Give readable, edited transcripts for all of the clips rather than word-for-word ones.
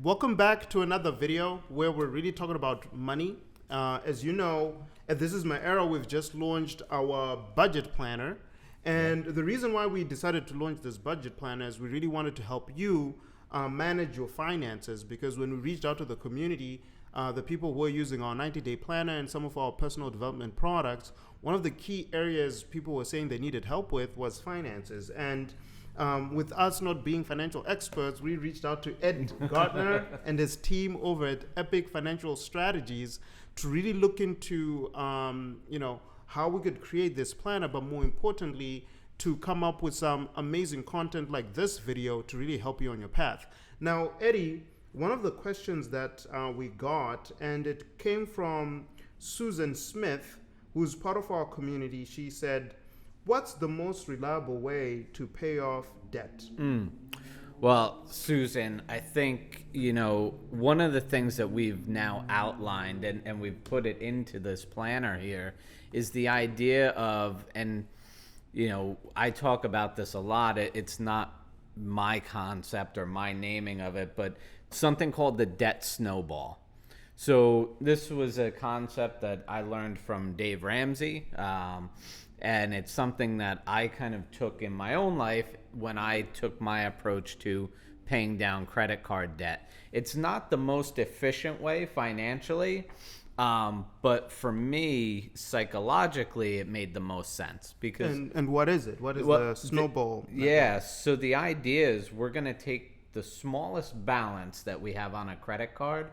Welcome back to another video where we're really talking about money. As you know, at This Is My Era, we've just launched our budget planner. And the reason why we decided to launch this budget planner is we really wanted to help you manage your finances, because when we reached out to the community, the people who are using our 90-day planner and some of our personal development products, one of the key areas people were saying they needed help with was finances. And with us not being financial experts, we reached out to Ed Gartner and his team over at Epic Financial Strategies to really look into, how we could create this planner, but more importantly, to come up with some amazing content like this video to really help you on your path. Now, Eddie, one of the questions that we got, and it came from Susan Smith, who's part of our community. She said, what's the most reliable way to pay off debt? Well, Susan, I think, one of the things that we've now outlined and we've put it into this planner here is the idea of, and, I talk about this a lot. It's not my concept or my naming of it, but something called the Debt Snowball. So this was a concept that I learned from Dave Ramsey. And it's something that I kind of took in my own life when I took my approach to paying down credit card debt. It's not the most efficient way financially, but for me, psychologically, it made the most sense. Because and what is it? What is the snowball? Yeah, so the idea is we're going to take the smallest balance that we have on a credit card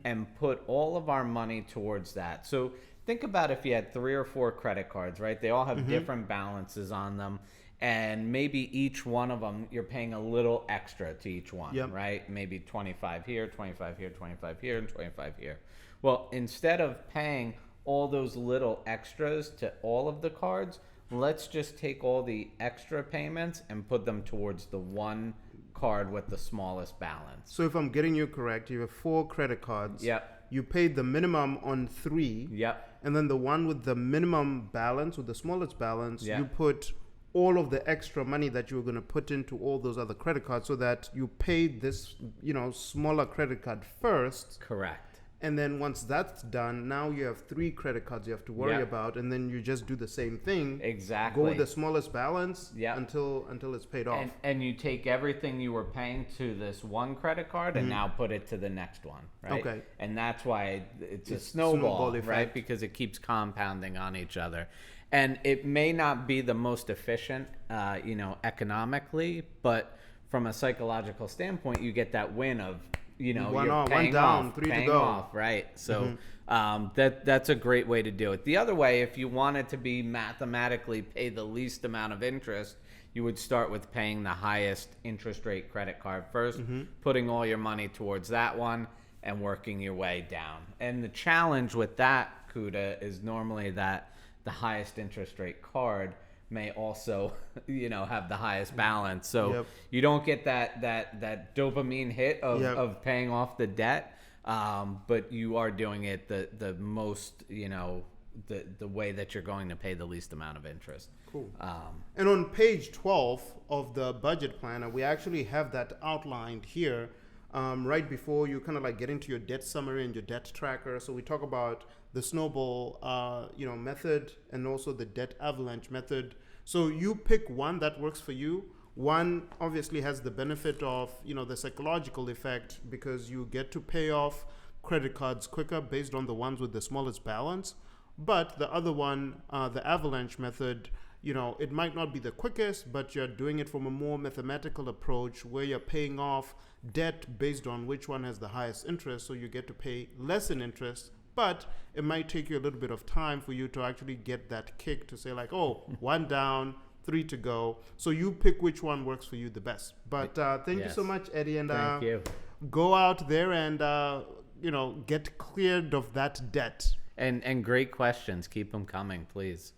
and put all of our money towards that. So think about if you had 3 or 4 credit cards, right? They all have different balances on them. And maybe each one of them, you're paying a little extra to each one, right? Maybe 25 here, 25 here, 25 here, and 25 here. Well, instead of paying all those little extras to all of the cards, let's just take all the extra payments and put them towards the one card with the smallest balance. So if I'm getting you correct, you have 4 credit cards. Yep. You paid the minimum on 3. Yep. And then the one with the minimum balance, with the smallest balance, you put all of the extra money that you were going to put into all those other credit cards, so that you paid this, smaller credit card first. Correct. And then once that's done, now you have 3 credit cards you have to worry about, and then you just do the same thing. Exactly. Go with the smallest balance until it's paid off. And you take everything you were paying to this one credit card and now put it to the next one, right? Okay. And that's why it's a snowball effect, right? Because it keeps compounding on each other. And it may not be the most efficient, economically, but from a psychological standpoint, you get that win of, you're paying off, 3 paying to go. off, right? So that's a great way to do it. The other way, if you wanted to be mathematically pay the least amount of interest, you would start with paying the highest interest rate credit card first, putting all your money towards that one, and working your way down. And the challenge with that, Kuda, is normally that the highest interest rate card may also, have the highest balance. So you don't get that dopamine hit of paying off the debt, but you are doing it the most, the way that you're going to pay the least amount of interest. Cool. And on page 12 of the budget planner, we actually have that outlined here. Right before you kind of like get into your debt summary and your debt tracker. So we talk about the snowball, method, and also the debt avalanche method. So you pick one that works for you. One obviously has the benefit of, the psychological effect, because you get to pay off credit cards quicker based on the ones with the smallest balance. But the other one, the avalanche method, it might not be the quickest, but you're doing it from a more mathematical approach where you're paying off debt based on which one has the highest interest. So you get to pay less in interest, but it might take you a little bit of time for you to actually get that kick to say like, oh, 1 down, 3 to go. So you pick which one works for you the best. But thank you so much, Eddie. And thank you. Go out there and, get cleared of that debt. And great questions. Keep them coming, please.